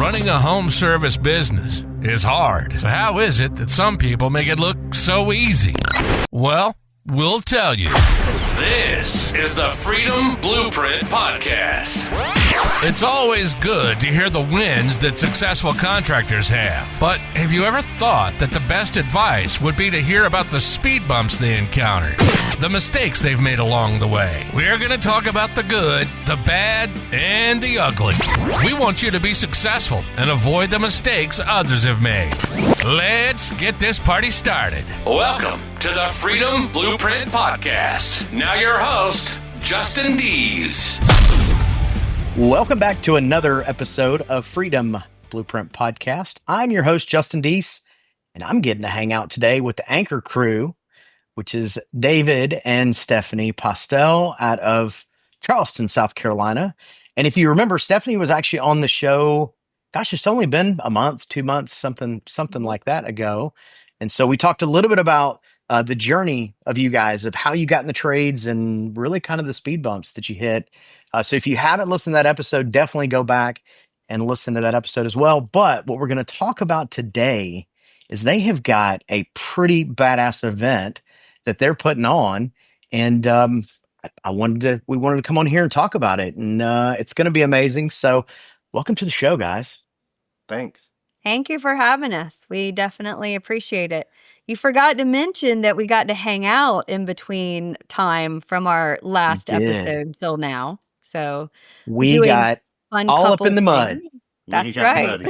Running a home service business is hard. So how is it that some people make it look so easy? Well, we'll tell you. This is the Freedom Blueprint Podcast. It's always good to hear the wins that successful contractors have. But have you ever thought that the best advice would be to hear about the speed bumps they encountered, the mistakes they've made along the way? We're going to talk about the good, the bad, and the ugly. We want you to be successful and avoid the mistakes others have made. Let's get this party started. Welcome to the Freedom Blueprint Podcast. Now your host, Justin Deese. Welcome back to another episode of Freedom Blueprint Podcast. I'm your host, Justin Deese, and I'm getting to hang out today with the anchor crew, which is David and Stephanie Postell out of Charleston, South Carolina. And if you remember, Stephanie was actually on the show, gosh, it's only been a month, 2 months, something like that ago. And so we talked a little bit about the journey of you guys, of how you got in the trades and really kind of the speed bumps that you hit. So if you haven't listened to that episode, definitely go back and listen to that episode as well. But what we're going to talk about today is they have got a pretty badass event that they're putting on. And we wanted to come on here and talk about it. And it's going to be amazing. So welcome to the show, guys. Thanks. Thank you for having us. We definitely appreciate it. You forgot to mention that we got to hang out in between time from our last episode till now. So we got all up in the mud. That's right.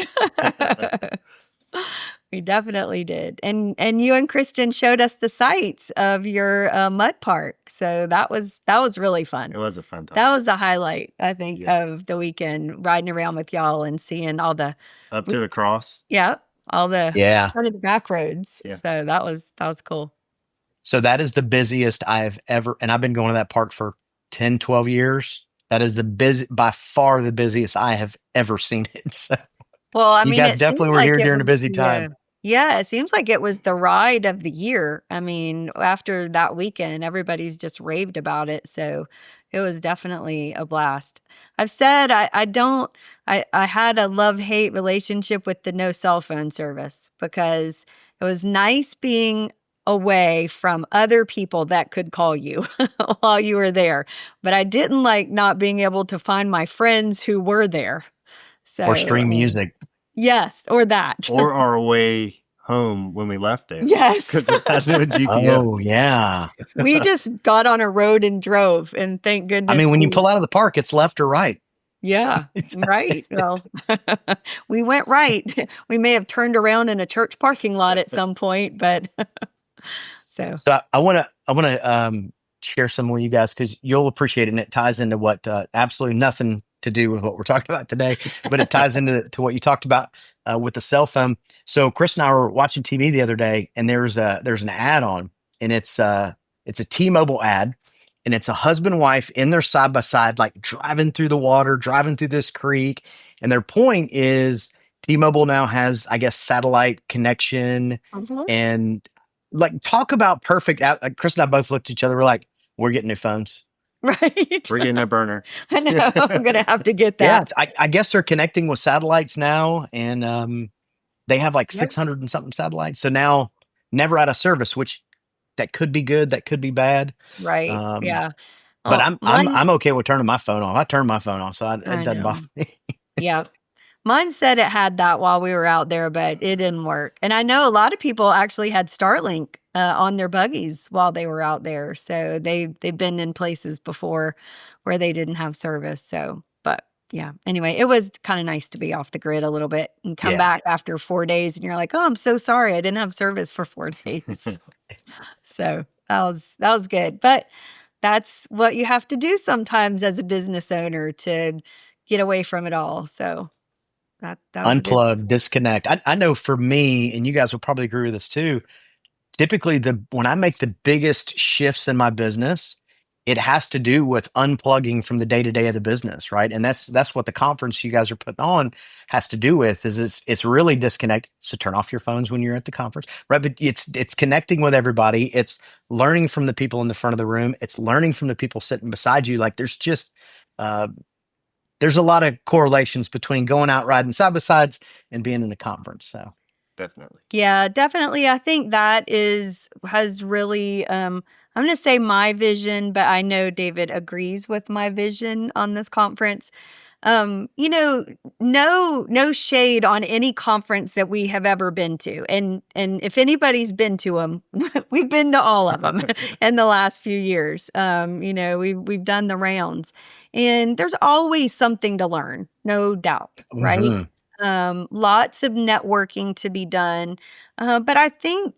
We definitely did. And you and Kristen showed us the sights of your mud park. So that was really fun. It was a fun time. That was a highlight, I think, of the weekend, riding around with y'all and seeing all the up to the cross. Yeah. All the kind of the back roads. Yeah. So that was cool. So that is the busiest I've ever, and I've been going to that park for 10, 12 years. That is by far the busiest I have ever seen it. So, well, I mean, you guys definitely were here during a busy time. Yeah, it seems like it was the ride of the year. I mean, after that weekend, everybody's just raved about it. So it was definitely a blast. I've said I had a love-hate relationship with the no cell phone service because it was nice being away from other people that could call you while you were there. But I didn't like not being able to find my friends who were there. So, or stream music. Yes, or that. Or our way home when we left there. Yes. Because it had no GPS. Oh, yeah. We just got on a road and drove, and thank goodness. I mean, when you pull out of the park, it's left or right. Yeah, right. Well, we went right. We may have turned around in a church parking lot at some point, but so I want to share some with you guys because you'll appreciate it, and it ties into what absolutely nothing to do with what we're talking about today, but it ties into what you talked about with the cell phone. So Chris and I were watching TV the other day, and there's an ad on, and it's a T-Mobile ad, and it's a husband and wife in their side by side, like driving through the water, driving through this creek, and their point is T-Mobile now has, I guess, satellite connection, and like talk about perfect. Chris and I both looked at each other. We're like, we're getting new phones. Right. We're getting a burner. I know. I'm going to have to get that. Yeah, I guess they're connecting with satellites now, and they have like 600 and something satellites. So now never out of service, which that could be good, that could be bad. Right. Yeah. But I'm okay with turning my phone off. I turn my phone off, so it doesn't bother me. Yeah. Mine said it had that while we were out there, but it didn't work. And I know a lot of people actually had Starlink on their buggies while they were out there. So they've been in places before where they didn't have service. So, but yeah, anyway, it was kind of nice to be off the grid a little bit and come back after 4 days and you're like, oh, I'm so sorry. I didn't have service for 4 days. So that was good. But that's what you have to do sometimes as a business owner to get away from it all. So that unplug, disconnect. I know for me, and you guys will probably agree with this too, typically when I make the biggest shifts in my business, it has to do with unplugging from the day-to-day of the business, right? And that's what the conference you guys are putting on has to do with, is it's really disconnect. So turn off your phones when you're at the conference, right? But it's connecting with everybody. It's learning from the people in the front of the room. It's learning from the people sitting beside you. Like there's there's a lot of correlations between going out riding side by sides and being in a conference. So Definitely. Yeah, definitely. I think that has really I'm going to say my vision, but I know David agrees with my vision on this conference. You know, no shade on any conference that we have ever been to. And if anybody's been to them, we've been to all of them in the last few years. You know, we've done the rounds. And there's always something to learn, no doubt, right? mhm, Lots of networking to be done. But I think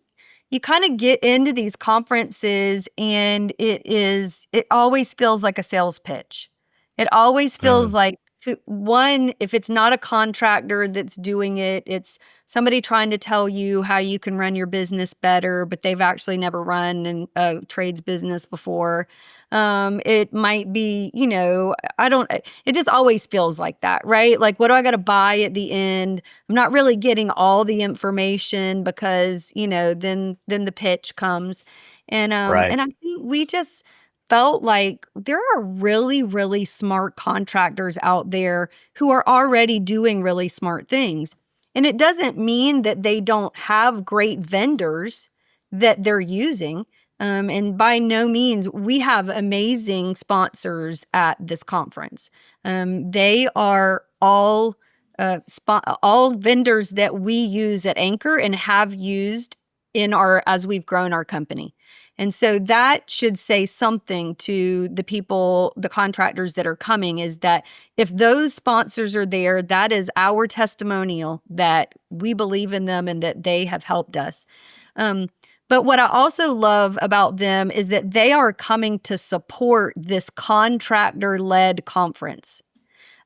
you kind of get into these conferences and it always feels like a sales pitch. It always feels mm, like one, if it's not a contractor that's doing it, it's somebody trying to tell you how you can run your business better, but they've actually never run a trades business before. It might be, you know, it just always feels like that, right? Like, what do I got to buy at the end? I'm not really getting all the information because, you know, then the pitch comes. right. And I think we just felt like there are really, really smart contractors out there who are already doing really smart things. And it doesn't mean that they don't have great vendors that they're using. And by no means, we have amazing sponsors at this conference. They are all vendors that we use at Anchor and have used as we've grown our company. And so that should say something to the people, the contractors that are coming, is that if those sponsors are there, that is our testimonial that we believe in them and that they have helped us. But what I also love about them is that they are coming to support this contractor-led conference.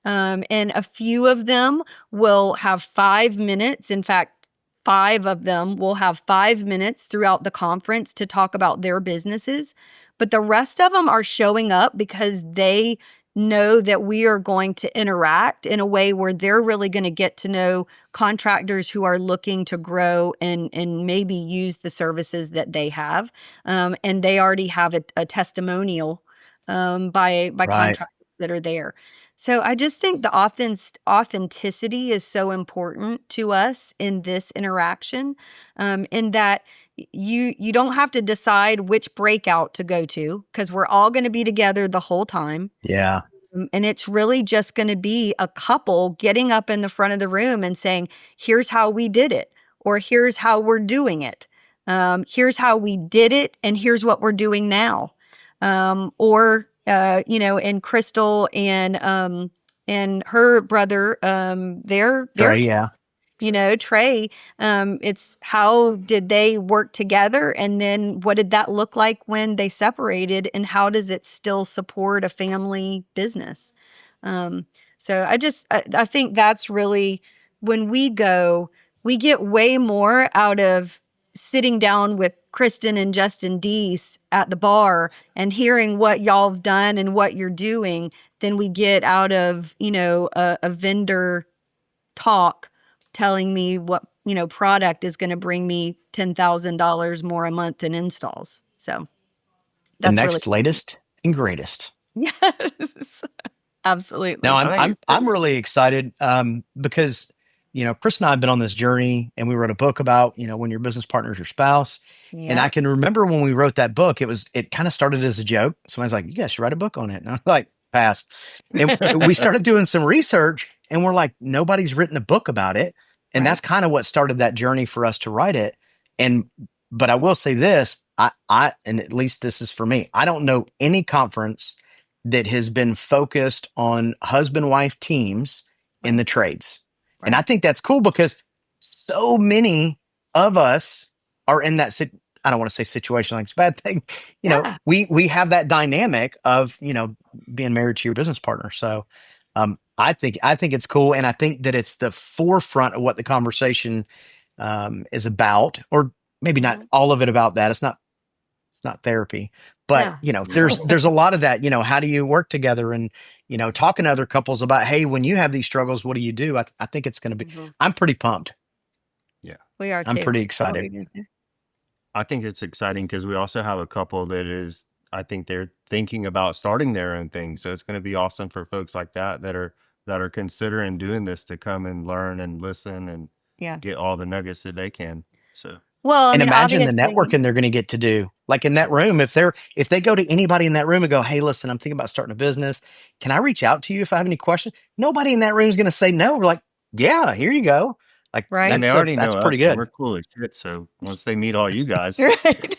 And a few of them will have 5 minutes. In fact, five of them will have 5 minutes throughout the conference to talk about their businesses. But the rest of them are showing up because they know that we are going to interact in a way where they're really going to get to know contractors who are looking to grow and maybe use the services that they have. And they already have a testimonial by Right. contractors that are there. So I just think the authenticity is so important to us in this interaction, in that you don't have to decide which breakout to go to because we're all going to be together the whole time. Yeah. And it's really just going to be a couple getting up in the front of the room and saying, here's how we did it, or here's how we're doing it. Here's how we did it, and here's what we're doing now. You know, and Crystal and her brother, they're Trey. Yeah. you know, Trey, it's how did they work together? And then what did that look like when they separated? And how does it still support a family business? Um, so I think that's really when we go, we get way more out of sitting down with Kristen and Justin Deese at the bar and hearing what y'all have done and what you're doing than we get out of, you know, a vendor talk telling me what, you know, product is going to bring me $10,000 more a month in installs. So The that's really, next latest and greatest. yes, No, absolutely. I think it's I'm pretty. really excited because Chris and I have been on this journey, and we wrote a book about when your business partner is your spouse. And I Yep. can remember when we wrote that book, it kind of started as a joke. Somebody's like, "You guys should write a book on it," and I'm like, "Pass." And we started doing some research, and we're like, nobody's written a book about it, and Right. that's kind of what started that journey for us to write it. And but I will say this, and at least this is for me, I don't know any conference that has been focused on husband wife teams in Right. the trades. And I Right. think that's cool because so many of us are in that I don't want to say situation like it's a bad thing. Yeah. We have that dynamic of, being married to your business partner. So I think it's cool. And I think that it's the forefront of what the conversation is about, or maybe not Mhm. all of it about that. It's not therapy, but No. there's a lot of that. How do you work together, and talking to other couples about, hey, when you have these struggles, what do you do? I think it's going to be. Mhm. I'm pretty pumped. Yeah. We are I'm too. pretty What were excited. you gonna say? I think it's exciting because we also have a couple I think they're thinking about starting their own thing. So it's going to be awesome for folks like that are that are considering doing this to come and learn and listen and Yeah. get all the nuggets that they can. So Well, I And mean, imagine the obviously, networking they're going to get to do. Like in that room, if they go to anybody in that room and go, "Hey, listen, I'm thinking about starting a business. Can I reach out to you if I have any questions?" Nobody in that room is going to say no. We're like, "Yeah, here you go." Like right? and they already that's know pretty us and good. we're cool as shit. So once they meet all you guys, Right.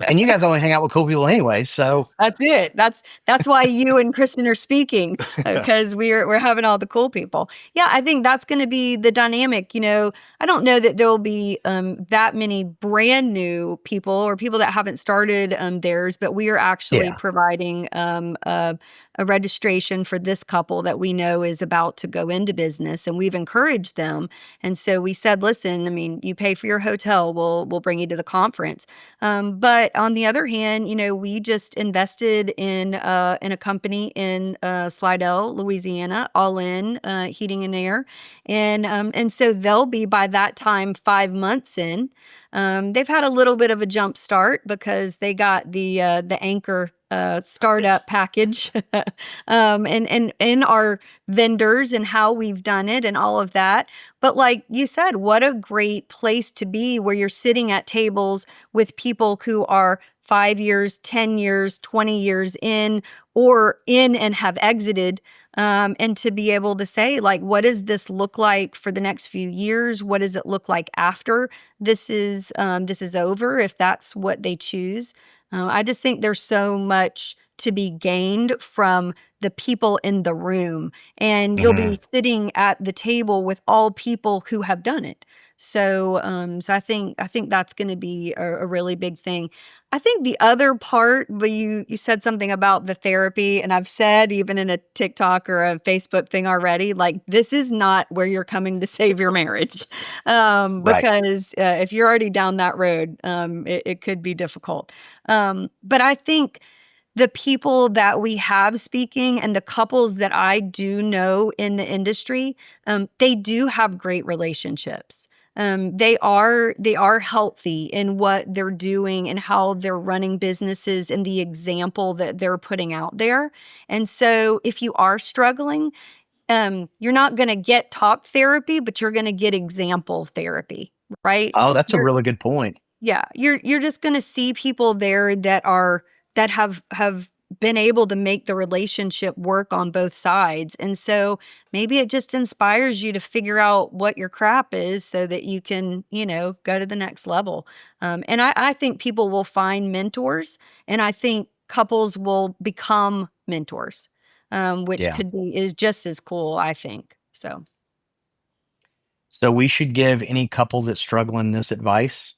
And you guys only hang out with cool people anyway. So That's it. That's why you and Kristen are speaking, because we're having all the cool people. Yeah, I think that's going to be the dynamic. I don't know that there will be that many brand new people or people that haven't started theirs, but we are actually yeah, providing a registration for this couple that we know is about to go into business, and we've encouraged them. And so we said, listen, I mean, you pay for your hotel, we'll bring you to the conference. But on the other hand, we just invested in a company in Slidell, Louisiana, All In Heating and Air, and so they'll be by that time 5 months in. They've had a little bit of a jump start because they got the anchor startup package, and in our vendors and how we've done it and all of that. But like you said, what a great place to be where you're sitting at tables with people who are 5 years, 10 years, 20 years in, or in and have exited. And to be able to say, like, what does this look like for the next few years? What does it look like after this is over, if that's what they choose? I just think there's so much to be gained from the people in the room, and you'll hmm be sitting at the table with all people who have done it. So I think that's going to be a really big thing. I think the other part, but you said something about the therapy, and I've said even in a TikTok or a Facebook thing already, like, this is not where you're coming to save your marriage, right. because if you're already down that road, it could be difficult. But I think the people that we have speaking and the couples that I do know in the industry, they do have great relationships. They are healthy in what they're doing and how they're running businesses and the example that they're putting out there. And so if you are struggling, you're not going to get talk therapy, but you're going to get example therapy, right? Oh, that's a You're really good point. Yeah, you're just going to see people there that have been able to make the relationship work on both sides. And so maybe it just inspires you to figure out what your crap is so that you can, go to the next level. And I think people will find mentors, and I think couples will become mentors, which Yeah. is just as cool, I think. So So we should give any couple that's struggling this advice.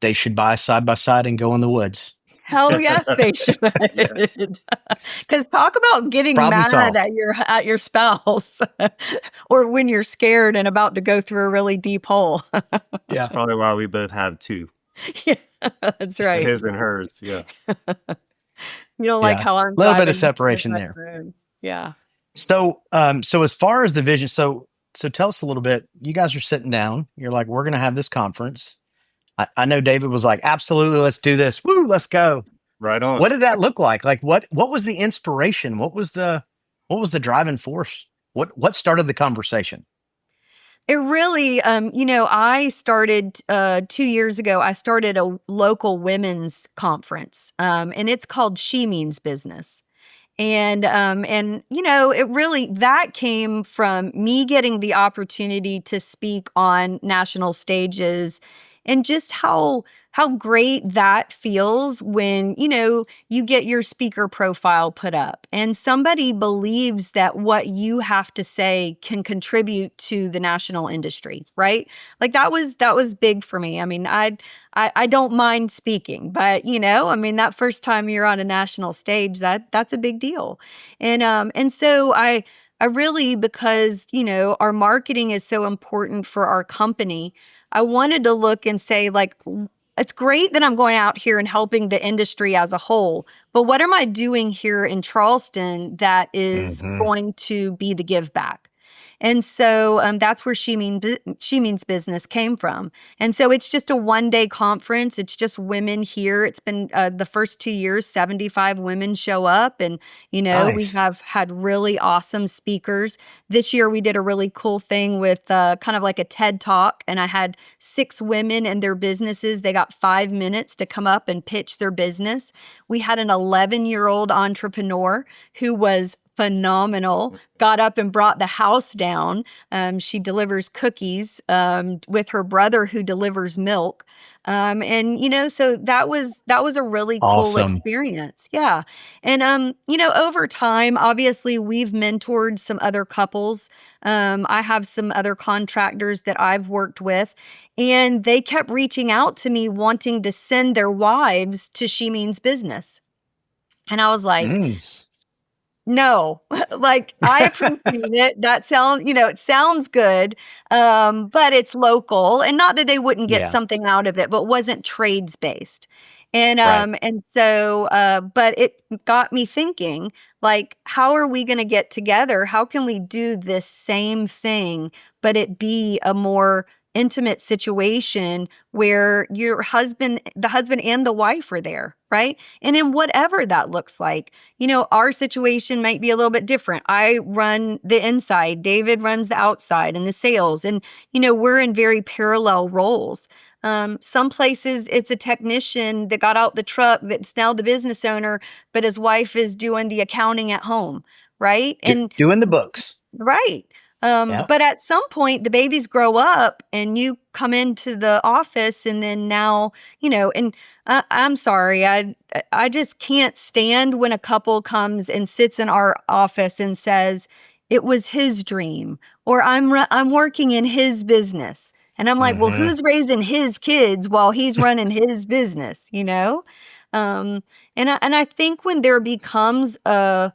They should buy side by side and go in the woods. hell yes, they should. yes, Because talk about getting Problem mad solved. at your spouse, or when you're scared and about to go through a really deep hole. that's Yeah. probably why we both have two, Yeah, that's right. his and hers. Yeah. You don't like Yeah. how I'm A little bit of driving down separation that there. road. Yeah. So as far as the vision, so tell us a little bit. You guys are sitting down. You're like, we're going to have this conference. I know David was like, absolutely, let's do this. Woo, let's go. Right on. What did that look like? Like, what was the inspiration? What was the driving force? What started the conversation? It really, I started 2 years ago. I started a local women's conference, and it's called She Means Business. And it really, that came from me getting the opportunity to speak on national stages, and just how great that feels when you get your speaker profile put up and somebody believes that what you have to say can contribute to the national industry, right? Like, that was big for me. I mean, I don't mind speaking, but I mean, that first time you're on a national stage, that's a big deal. And so I really, because our marketing is so important for our company, I wanted to look and say, like, it's great that I'm going out here and helping the industry as a whole, but what am I doing here in Charleston that is hmm going to be the give back? And so that's where She Means Business came from. And so it's just a 1-day conference. It's just women here. It's been the first 2 years, 75 women show up. And, we Nice. have had really awesome speakers. This year we did a really cool thing with kind of like a TED Talk. And I had 6 women and their businesses. They got 5 minutes to come up and pitch their business. We had an 11-year-old entrepreneur who was phenomenal, got up and brought the house down. She delivers cookies with her brother who delivers milk. So that was a really cool Awesome. experience. Yeah. And over time, obviously we've mentored some other couples. I have some other contractors that I've worked with, and they kept reaching out to me wanting to send their wives to She Means Business. And I was like, Mm. no, like I appreciate it. That sounds, it sounds good. But it's local, and not that they wouldn't get Yeah. something out of it, but wasn't trades based. And Right. but it got me thinking, like, how are we going to get together? How can we do this same thing, but it be a more intimate situation where the husband and the wife are there, right? And in whatever that looks like, our situation might be a little bit different. I run the inside, David runs the outside and the sales, and we're in very parallel roles. Some places it's a technician that got out the truck that's now the business owner, but his wife is doing the accounting at home, right? And Doing the books. right. Yeah. But at some point, the babies grow up and you come into the office, and then now, and I'm sorry, I just can't stand when a couple comes and sits in our office and says, it was his dream, or I'm working in his business. And I'm like, well, Mm-hmm. who's raising his kids while he's running his business, and I think when there becomes a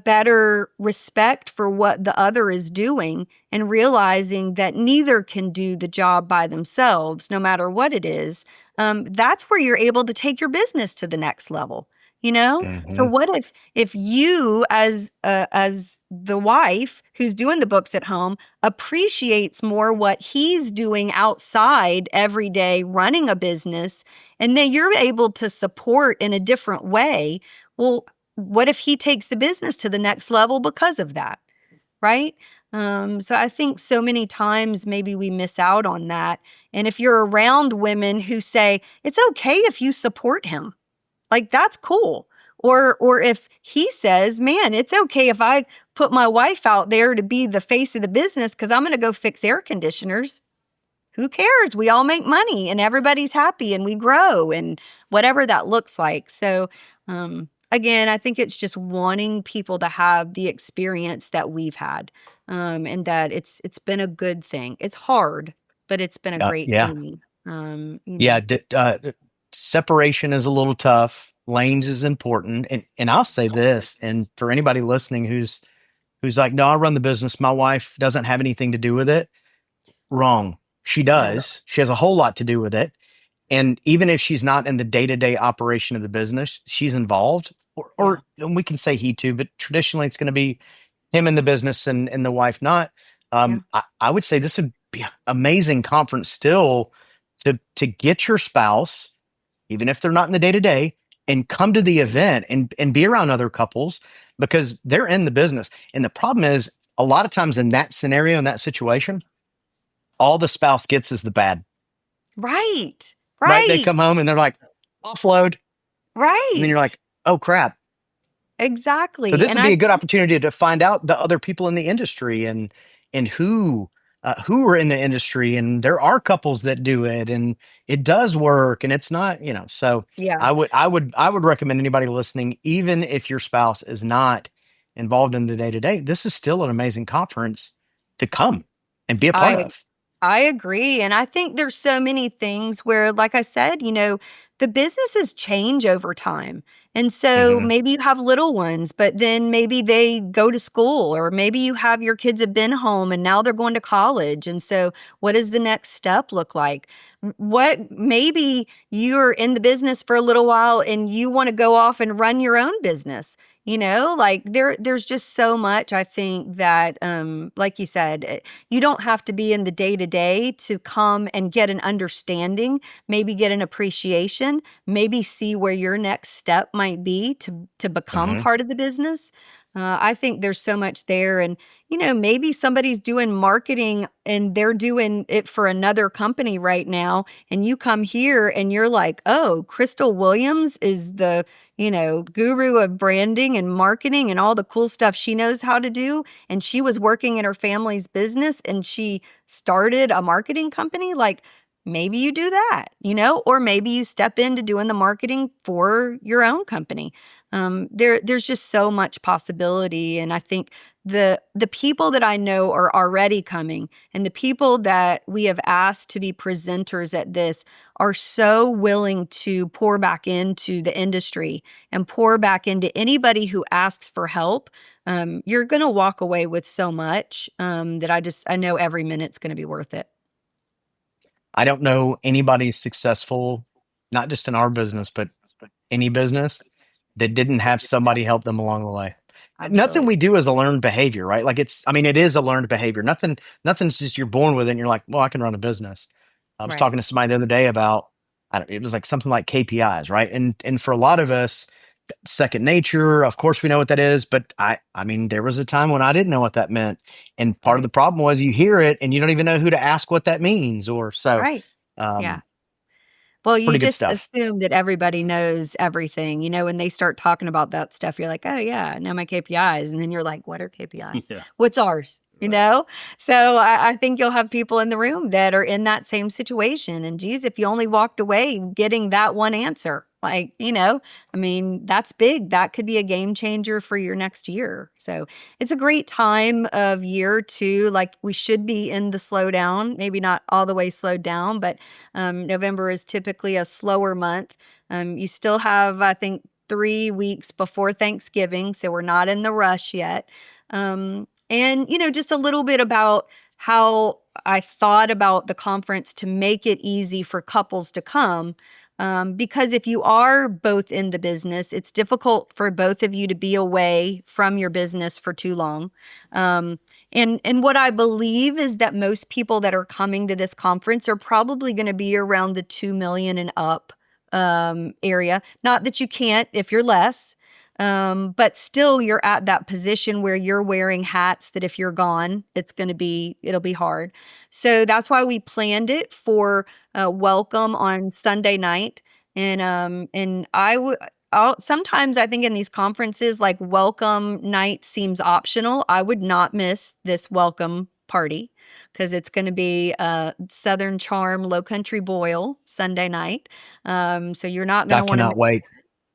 better respect for what the other is doing, and realizing that neither can do the job by themselves, no matter what it is, that's where you're able to take your business to the next level. So Mm-hmm. what if you, as the wife who's doing the books at home, appreciates more what he's doing outside every day running a business, and then you're able to support in a different way? Well, what if he takes the business to the next level because of that? Right? So I think so many times maybe we miss out on that. And if you're around women who say, it's okay if you support him, like that's cool. Or if he says, man, it's okay if I put my wife out there to be the face of the business because I'm going to go fix air conditioners. Who cares? We all make money and everybody's happy and we grow, and whatever that looks like. So, again, I think it's just wanting people to have the experience that we've had, and that it's been a good thing. It's hard, but it's been a great Yeah. thing. Yeah. Separation is a little tough. Lanes is important. And I'll say this, and for anybody listening who's like, no, I run the business, my wife doesn't have anything to do with it. Wrong. She does. She has a whole lot to do with it. And even if she's not in the day-to-day operation of the business, she's involved. Or and we can say he too, but traditionally it's going to be him in the business and the wife not. I would say this would be an amazing conference still to get your spouse, even if they're not in the day-to-day, and come to the event and be around other couples, because they're in the business. And the problem is, a lot of times in that scenario, in that situation, all the spouse gets is the bad. Right. Right? They Right. come home and they're like, offload. And then you're Right. like, oh crap. So Exactly. this And would be a good opportunity to find out the other people in the industry and who are in the industry. And there are couples that do it, and it does work, and it's not, so yeah. I would recommend anybody listening, even if your spouse is not involved in the day-to-day, this is still an amazing conference to come and be a part I of. I agree. And I think there's so many things where, like I said, the businesses change over time. And so Hmm. maybe you have little ones, but then maybe they go to school, or maybe you have your kids have been home and now they're going to college. And so what does the next step look like? What maybe you're in the business for a little while and you want to go off and run your own business. Like there's just so much, I think, that like you said, you don't have to be in the day to day to come and get an understanding, maybe get an appreciation, maybe see where your next step might be to become Hmm. part of the business. I think there's so much there. And, maybe somebody's doing marketing and they're doing it for another company right now. And you come here and you're like, oh, Crystal Williams is the, guru of branding and marketing and all the cool stuff she knows how to do. And she was working in her family's business and she started a marketing company. Like, maybe you do that, or maybe you step into doing the marketing for your own company. There's just so much possibility. And I think the people that I know are already coming, and the people that we have asked to be presenters at this are so willing to pour back into the industry and pour back into anybody who asks for help. You're going to walk away with so much that I know every minute's going to be worth it. I don't know anybody successful, not just in our business, but any business that didn't have somebody help them along the way. Nothing Absolutely. we do is a learned behavior, right? Like I mean, it is a learned behavior. Nothing's just you're born with it and you're like, well, I can run a business. I was Right. talking to somebody the other day about, it was like something like KPIs, right? And for a lot of us, second nature. Of course, we know what that is, but I mean, there was a time when I didn't know what that meant, and part of the Right. problem was you hear it and you don't even know who to ask what that means, or so. Right. Yeah. Um, Well, you Pretty good just stuff. assume that everybody knows everything. When they start talking about that stuff, you're like, oh, yeah, I know my KPIs. And then you're like, what are KPIs? Yeah. What's ours? Right. So I think you'll have people in the room that are in that same situation. And geez, if you only walked away getting that one answer, like, I mean, that's big. That could be a game changer for your next year. So it's a great time of year too. Like, we should be in the slowdown, maybe not all the way slowed down, but November is typically a slower month. You still have, I think, 3 weeks before Thanksgiving, so we're not in the rush yet. And, just a little bit about how I thought about the conference to make it easy for couples to come. Because if you are both in the business, it's difficult for both of you to be away from your business for too long. And what I believe is that most people that are coming to this conference are probably going to be around the 2 million and up area. Not that you can't if you're less, but still you're at that position where you're wearing hats that if you're gone, it'll be hard. So that's why we planned it for welcome on Sunday night. And sometimes I think in these conferences, like, welcome night seems optional. I would not miss this welcome party because it's going to be Southern Charm Low Country Boil Sunday night. So you're not going I to want to miss. cannot wait.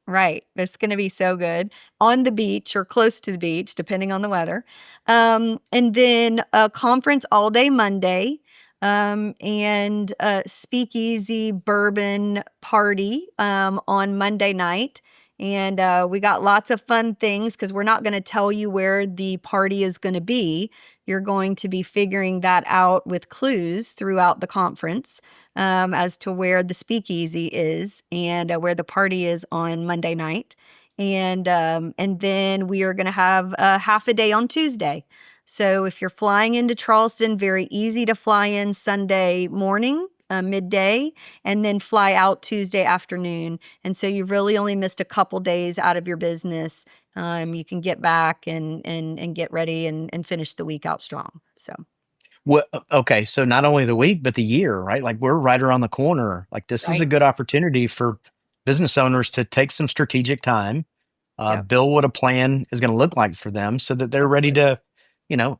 Right. It's going to be so good on the beach or close to the beach, depending on the weather. And then a conference all day Monday, and a speakeasy bourbon party on Monday night. And we got lots of fun things because we're not going to tell you where the party is going to be. You're going to be figuring that out with clues throughout the conference as to where the speakeasy is and where the party is on Monday night. And then we are going to have a half a day on Tuesday. So if you're flying into Charleston, very easy to fly in Sunday morning, midday, and then fly out Tuesday afternoon. And so you've really only missed a couple days out of your business. You can get back and get ready and finish the week out strong. So. Well, okay, so not only the week, but the year, right? Like, we're right around the corner. Like, this is a Right. good opportunity for business owners to take some strategic time, Yep. build what a plan is going to look like for them so that they're ready to, you know,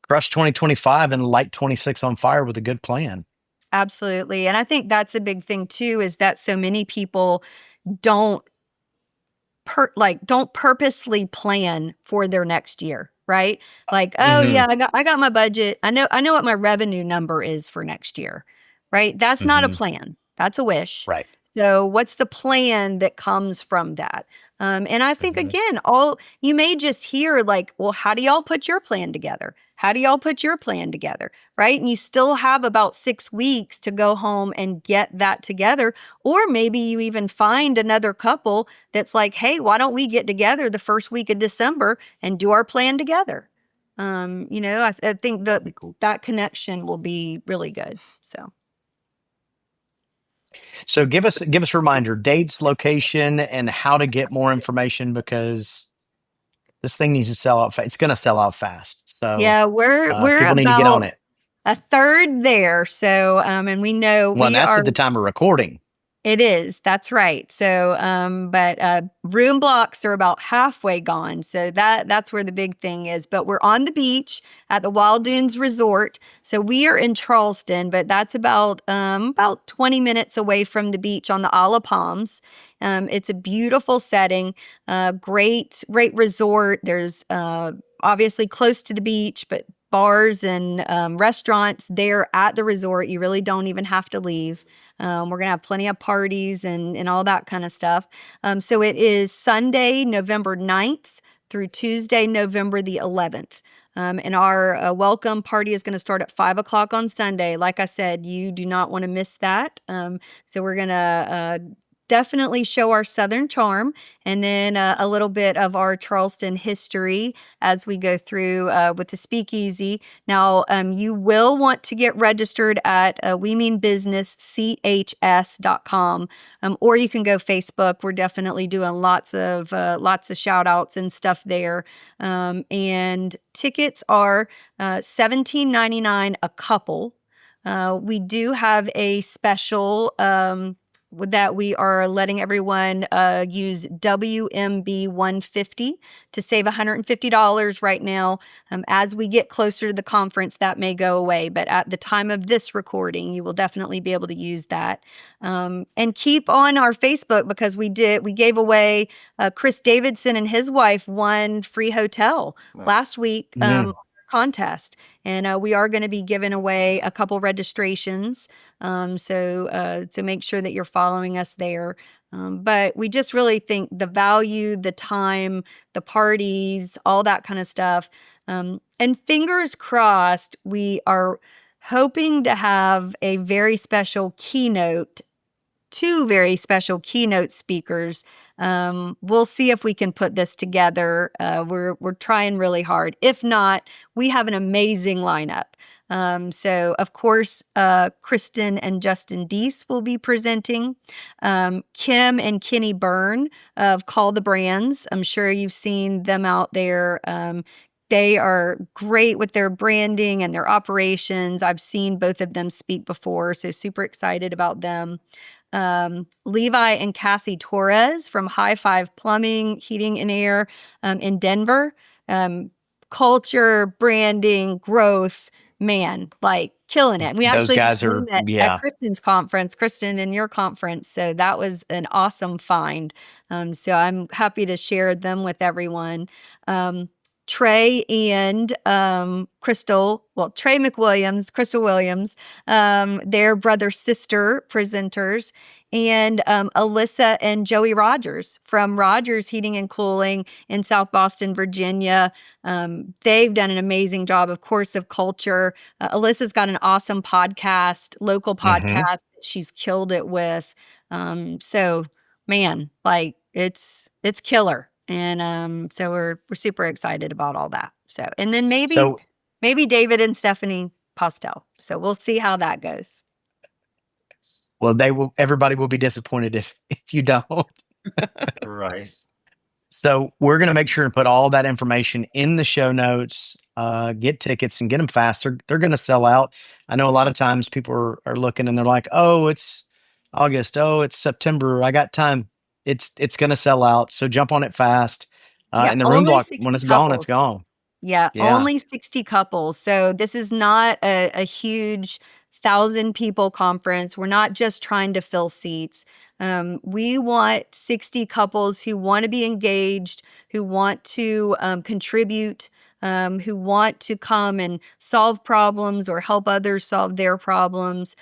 crush 2025 and light 26 on fire with a good plan. Absolutely. And I think that's a big thing too, is that so many people don't don't purposely plan for their next year, right? Like, oh Hmm. yeah, I got my budget. I know what my revenue number is for next year, right? That's not a Hmm. plan. That's a wish. Right. So what's the plan that comes from that? And I think Hmm. again, you may just hear like, well, how do y'all put your plan together? How do y'all put your plan together? Right? And you still have about 6 weeks to go home and get that together. Or maybe you even find another couple that's like, hey, why don't we get together the first week of December and do our plan together? I think that connection will be really good. So give us a reminder, dates, location, and how to get more information, because this thing needs to sell out. It's going to sell out fast. So Yeah, we're people need to get on about it. a third there. So, and we know Well, we that's are. at the time of recording. It is. That's right. So, but room blocks are about halfway gone. So that's where the big thing is. But we're on the beach at the Wild Dunes Resort. So we are in Charleston, but that's about 20 minutes away from the beach on the Isle of Palms. It's a beautiful setting, great resort. There's obviously close to the beach, but bars and restaurants there at the resort. You really don't even have to leave. We're going to have plenty of parties and all that kind of stuff. So it is Sunday, November 9th through Tuesday, November the 11th. And our welcome party is going to start at 5 o'clock on Sunday. Like I said, you do not want to miss that. So we're going to definitely show our Southern charm, and then a little bit of our Charleston history as we go through with the speakeasy. Now, you will want to get registered at wemeanbusinesschs.com, or you can go Facebook. We're definitely doing lots of shout outs and stuff there. And tickets are $17.99 a couple. We do have a special that we are letting everyone use WMB 150 to save $150 right now. As we get closer to the conference, that may go away, but at the time of this recording, you will definitely be able to use that. And keep on our Facebook, because we gave away Chris Davidson and his wife one free hotel last week. Contest, and we are going to be giving away a couple registrations, so make sure that you're following us there. But we just really think the value, the time, the parties, all that kind of stuff, and fingers crossed, we are hoping to have a very special keynote, two very special keynote speakers. We'll see if we can put this together. We're trying really hard. If not, we have an amazing lineup. So of course, Kristen and Justin Deese will be presenting. Kim and Kenny Byrne of Call the Brands. I'm sure you've seen them out there. They are great with their branding and their operations. I've seen both of them speak before, so super excited about them. Levi and Cassie Torres from High Five Plumbing, Heating and Air in Denver. Culture, branding, growth, man, like killing it. And we Those actually guys are, met at Kristen's conference, Kristen and your conference. So that was an awesome find. So I'm happy to share them with everyone. Trey and Crystal Williams, their brother-sister presenters, and Alyssa and Joey Rogers from Rogers Heating and Cooling in South Boston, Virginia. They've done an amazing job, of course, of culture. Alyssa's got an awesome podcast, local podcast that she's killed it with. So, man, like it's killer. And so we're super excited about all that. So, and then maybe David and Stephanie Postell. So we'll see how that goes. Well, everybody will be disappointed if you don't. Right. So we're going to make sure to put all that information in the show notes. Get tickets and get them fast. They're going to sell out. I know a lot of times people are looking and they're like, oh, it's August. Oh, it's September. I got time. It's going to sell out. So jump on it fast. And the room block, when it's gone, it's gone. Yeah, only 60 couples. So this is not a huge 1,000 people conference. We're not just trying to fill seats. We want 60 couples who want to be engaged, who want to contribute, who want to come and solve problems or help others solve their problems.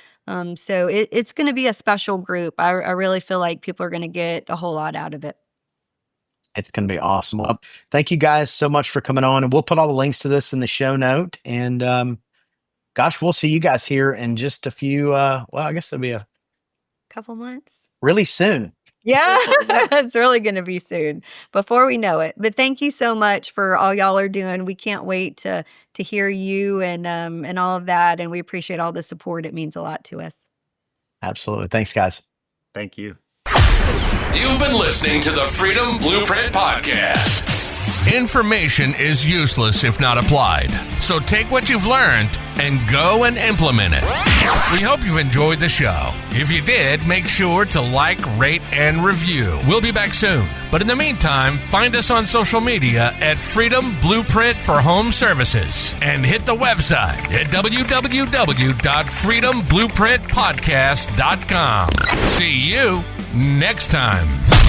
So it's going to be a special group. I really feel like people are going to get a whole lot out of it. It's going to be awesome. Well, thank you guys so much for coming on, and we'll put all the links to this in the show note. And gosh, we'll see you guys here in just a few. I guess it'll be a Couple months. really soon. Yeah, it's really going to be soon before we know it. But thank you so much for all y'all are doing. We can't wait to hear you and all of that. And we appreciate all the support. It means a lot to us. Absolutely. Thanks, guys. Thank you. You've been listening to the Freedom Blueprint Podcast. Information is useless if not applied. So take what you've learned and go and implement it. We hope you've enjoyed the show. If you did, make sure to like, rate, and review. We'll be back soon. But in the meantime, find us on social media at Freedom Blueprint for Home Services and hit the website at www.freedomblueprintpodcast.com. See you next time.